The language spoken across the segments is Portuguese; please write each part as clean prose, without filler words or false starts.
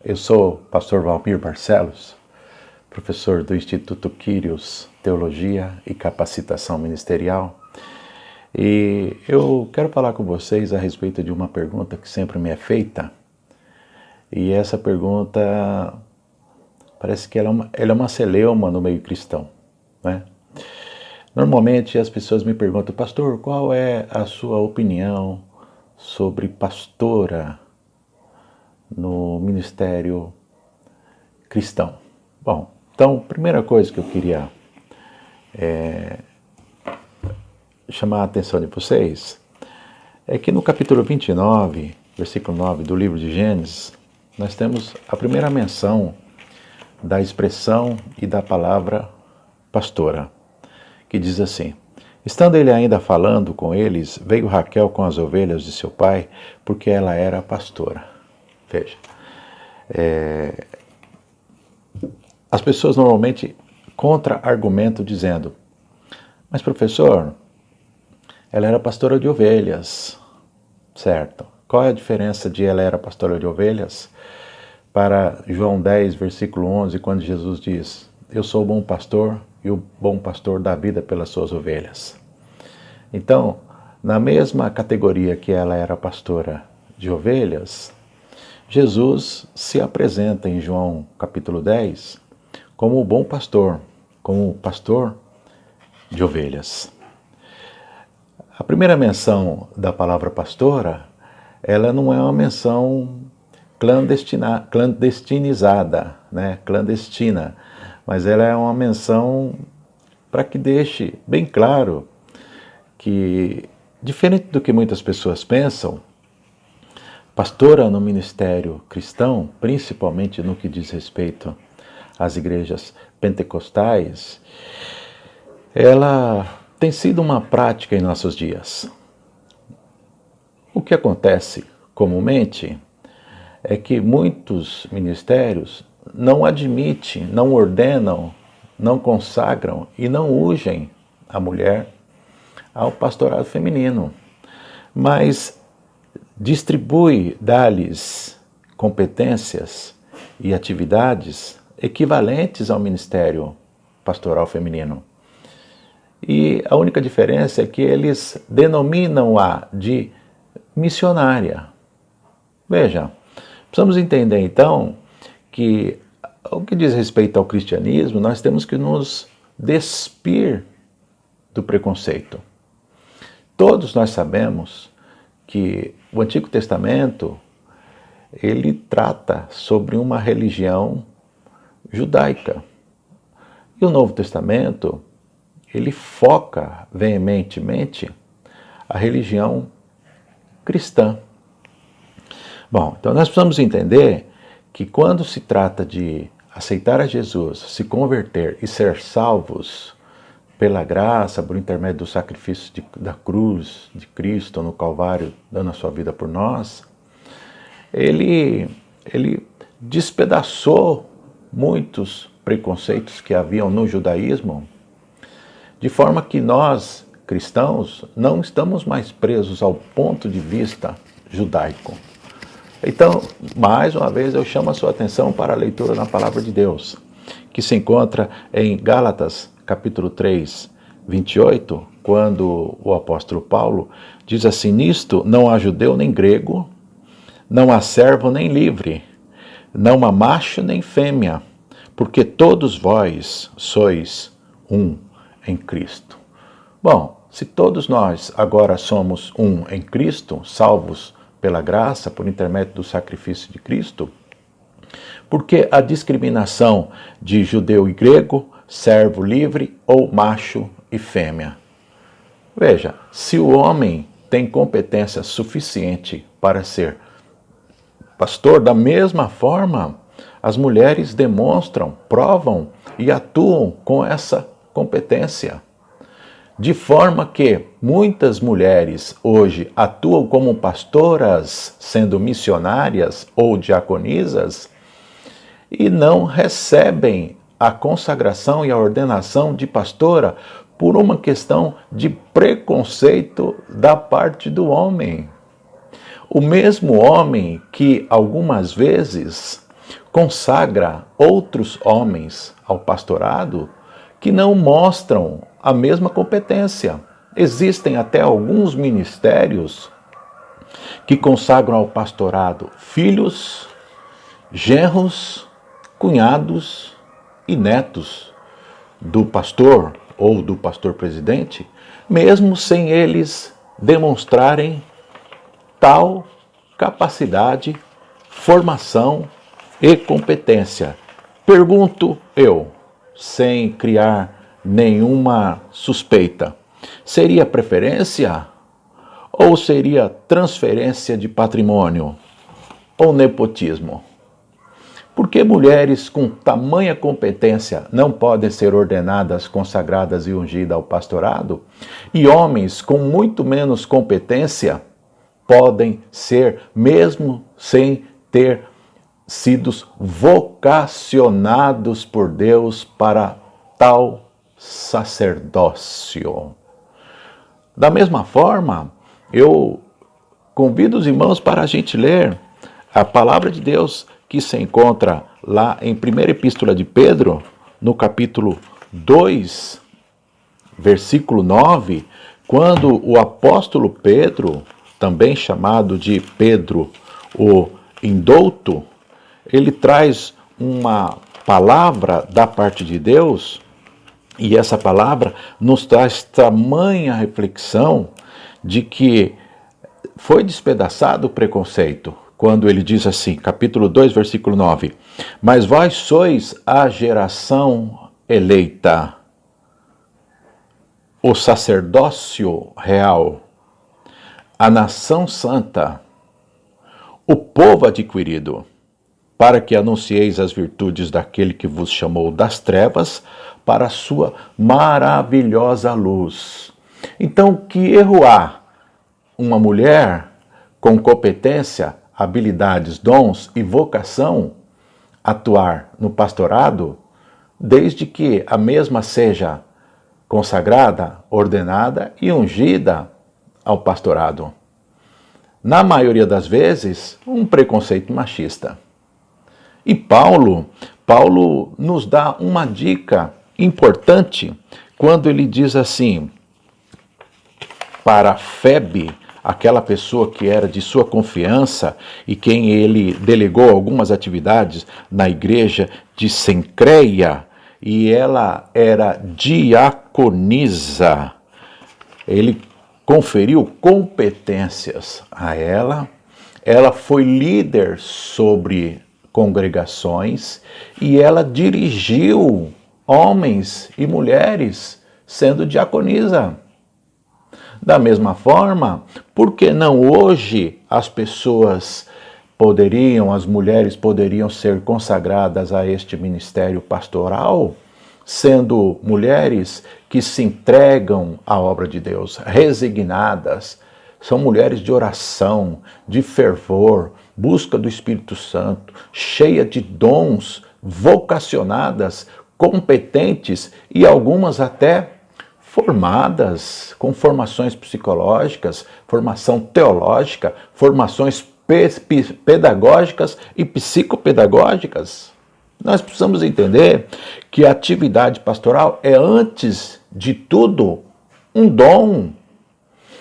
Eu sou o pastor Valmir Barcelos, professor do Instituto Quírios Teologia e Capacitação Ministerial, e eu quero falar com vocês a respeito de uma pergunta que sempre me é feita, e essa pergunta parece que ela é uma celeuma no meio cristão, né? Normalmente as pessoas me perguntam: pastor, qual é a sua opinião sobre pastora no ministério cristão? Bom, então, a primeira coisa que eu queria chamar a atenção de vocês é que no capítulo 29, versículo 9 do livro de Gênesis, nós temos a primeira menção da expressão e da palavra pastora, que diz assim: estando ele ainda falando com eles, veio Raquel com as ovelhas de seu pai, porque ela era pastora. Veja, as pessoas normalmente contra-argumentam dizendo: mas professor, ela era pastora de ovelhas, certo? Qual é a diferença de ela era pastora de ovelhas para João 10, versículo 11, quando Jesus diz: eu sou o bom pastor e o bom pastor dá vida pelas suas ovelhas? Então, na mesma categoria que ela era pastora de ovelhas, Jesus se apresenta em João capítulo 10 como o bom pastor, como o pastor de ovelhas. A primeira menção da palavra pastora, ela não é uma menção clandestinizada, né? Clandestina, mas ela é uma menção para que deixe bem claro que, diferente do que muitas pessoas pensam, pastora no ministério cristão, principalmente no que diz respeito às igrejas pentecostais, ela tem sido uma prática em nossos dias. O que acontece comumente é que muitos ministérios não admitem, não ordenam, não consagram e não ungem a mulher ao pastorado feminino, mas distribui, dá-lhes competências e atividades equivalentes ao ministério pastoral feminino. E a única diferença é que eles denominam-a de missionária. Veja, precisamos entender então que, o que diz respeito ao cristianismo, nós temos que nos despir do preconceito. Todos nós sabemos que o Antigo Testamento, ele trata sobre uma religião judaica. E o Novo Testamento, ele foca veementemente a religião cristã. Bom, então nós precisamos entender que quando se trata de aceitar a Jesus, se converter e ser salvos pela graça, por intermédio do sacrifício da cruz de Cristo no Calvário, dando a sua vida por nós, ele despedaçou muitos preconceitos que haviam no judaísmo, de forma que nós, cristãos, não estamos mais presos ao ponto de vista judaico. Então, mais uma vez, eu chamo a sua atenção para a leitura na Palavra de Deus, que se encontra em Gálatas, capítulo 3, 28, quando o apóstolo Paulo diz assim: nisto não há judeu nem grego, não há servo nem livre, não há macho nem fêmea, porque todos vós sois um em Cristo. Bom, se todos nós agora somos um em Cristo, salvos pela graça, por intermédio do sacrifício de Cristo, por que a discriminação de judeu e grego, servo livre ou macho e fêmea? Veja, se o homem tem competência suficiente para ser pastor, da mesma forma, as mulheres demonstram, provam e atuam com essa competência. De forma que muitas mulheres hoje atuam como pastoras, sendo missionárias ou diaconisas, e não recebem a consagração e a ordenação de pastora por uma questão de preconceito da parte do homem. O mesmo homem que algumas vezes consagra outros homens ao pastorado que não mostram a mesma competência. Existem até alguns ministérios que consagram ao pastorado filhos, genros, cunhados e netos do pastor ou do pastor presidente, mesmo sem eles demonstrarem tal capacidade, formação e competência. Pergunto eu, sem criar nenhuma suspeita, seria preferência ou seria transferência de patrimônio ou nepotismo? Por que mulheres com tamanha competência não podem ser ordenadas, consagradas e ungidas ao pastorado? E homens com muito menos competência podem ser, mesmo sem ter sido vocacionados por Deus para tal sacerdócio? Da mesma forma, eu convido os irmãos para a gente ler a palavra de Deus que se encontra lá em 1ª Epístola de Pedro, no capítulo 2, versículo 9, quando o apóstolo Pedro, também chamado de Pedro o Indouto, ele traz uma palavra da parte de Deus, e essa palavra nos traz tamanha reflexão de que foi despedaçado o preconceito, quando ele diz assim, capítulo 2, versículo 9, mas vós sois a geração eleita, o sacerdócio real, a nação santa, o povo adquirido, para que anuncieis as virtudes daquele que vos chamou das trevas para a sua maravilhosa luz. Então, que erro há uma mulher com competência, habilidades, dons e vocação atuar no pastorado, desde que a mesma seja consagrada, ordenada e ungida ao pastorado? Na maioria das vezes, um preconceito machista. E Paulo nos dá uma dica importante quando ele diz assim, para Febe, aquela pessoa que era de sua confiança e quem ele delegou algumas atividades na igreja de Cencreia, e ela era diaconisa. Ele conferiu competências a ela, ela foi líder sobre congregações e ela dirigiu homens e mulheres sendo diaconisa. Da mesma forma, por que não hoje as mulheres poderiam ser consagradas a este ministério pastoral, sendo mulheres que se entregam à obra de Deus, resignadas, são mulheres de oração, de fervor, busca do Espírito Santo, cheia de dons, vocacionadas, competentes e algumas até formadas, com formações psicológicas, formação teológica, formações pedagógicas e psicopedagógicas. Nós precisamos entender que a atividade pastoral é, antes de tudo, um dom.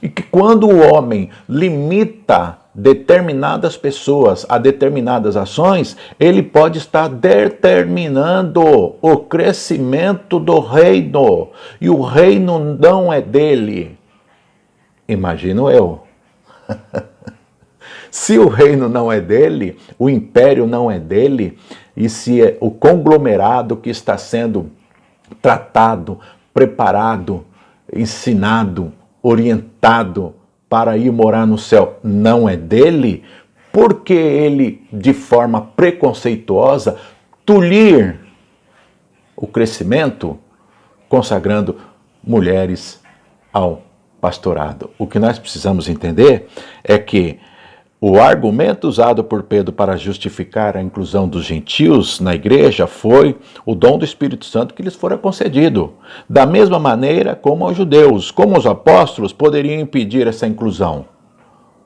E que quando o homem limita determinadas pessoas a determinadas ações, ele pode estar determinando o crescimento do reino. E o reino não é dele. Imagino eu. Se o reino não é dele, o império não é dele, e se é o conglomerado que está sendo tratado, preparado, ensinado, orientado para ir morar no céu não é dele, porque ele, de forma preconceituosa, tolir o crescimento, consagrando mulheres ao pastorado. O que nós precisamos entender é que o argumento usado por Pedro para justificar a inclusão dos gentios na igreja foi o dom do Espírito Santo que lhes fora concedido. Da mesma maneira como aos judeus, como os apóstolos poderiam impedir essa inclusão?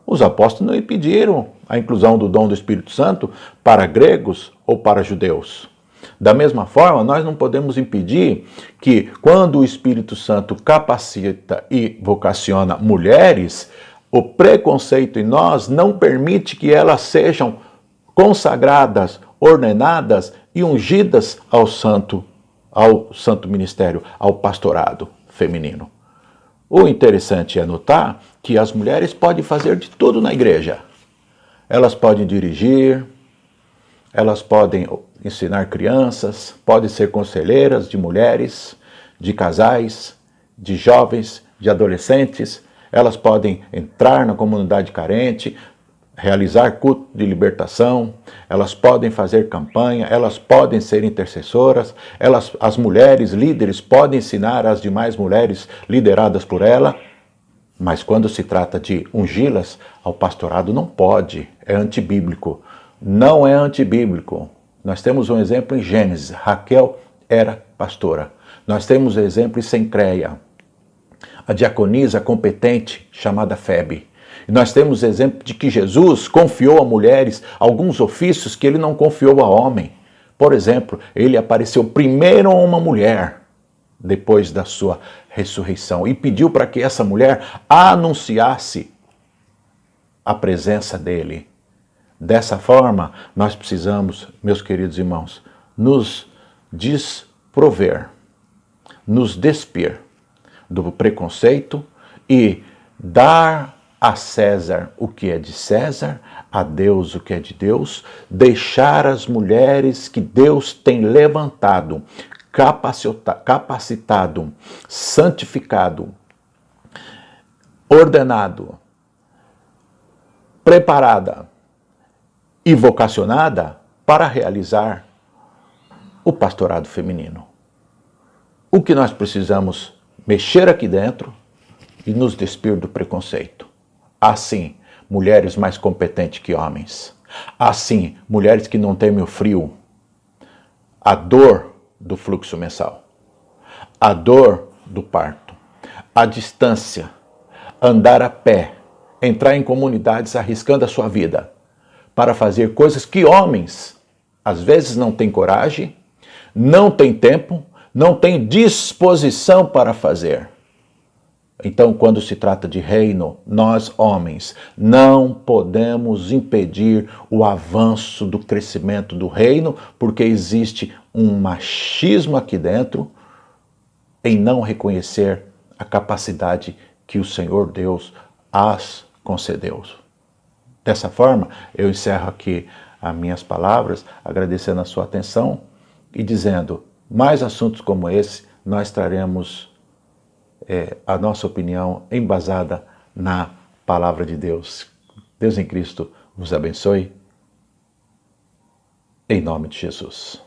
Os apóstolos não impediram a inclusão do dom do Espírito Santo para gregos ou para judeus. Da mesma forma, nós não podemos impedir que, quando o Espírito Santo capacita e vocaciona mulheres, o preconceito em nós não permite que elas sejam consagradas, ordenadas e ungidas ao santo ministério, ao pastorado feminino. O interessante é notar que as mulheres podem fazer de tudo na igreja. Elas podem dirigir, elas podem ensinar crianças, podem ser conselheiras de mulheres, de casais, de jovens, de adolescentes. Elas podem entrar na comunidade carente, realizar culto de libertação, elas podem fazer campanha, elas podem ser intercessoras, as mulheres líderes podem ensinar as demais mulheres lideradas por ela, mas quando se trata de ungí-las ao pastorado não pode, é antibíblico. Não é antibíblico. Nós temos um exemplo em Gênesis, Raquel era pastora. Nós temos um exemplo em Sencreia, a diaconisa competente chamada Febe. E nós temos exemplo de que Jesus confiou a mulheres alguns ofícios que ele não confiou a homem. Por exemplo, ele apareceu primeiro a uma mulher depois da sua ressurreição e pediu para que essa mulher anunciasse a presença dele. Dessa forma, nós precisamos, meus queridos irmãos, nos desprover, nos despir do preconceito e dar a César o que é de César, a Deus o que é de Deus, deixar as mulheres que Deus tem levantado, capacitado, santificado, ordenado, preparada e vocacionada para realizar o pastorado feminino. O que nós precisamos mexer aqui dentro e nos despir do preconceito. Assim, mulheres mais competentes que homens. Assim, mulheres que não temem o frio, a dor do fluxo mensal, a dor do parto, a distância, andar a pé, entrar em comunidades arriscando a sua vida para fazer coisas que homens às vezes não têm coragem, não têm tempo, não têm disposição para fazer. Então, quando se trata de reino, nós, homens, não podemos impedir o avanço do crescimento do reino, porque existe um machismo aqui dentro em não reconhecer a capacidade que o Senhor Deus as concedeu. Dessa forma, eu encerro aqui as minhas palavras, agradecendo a sua atenção e dizendo, mais assuntos como esse, nós traremos a nossa opinião embasada na palavra de Deus. Deus em Cristo vos abençoe. Em nome de Jesus.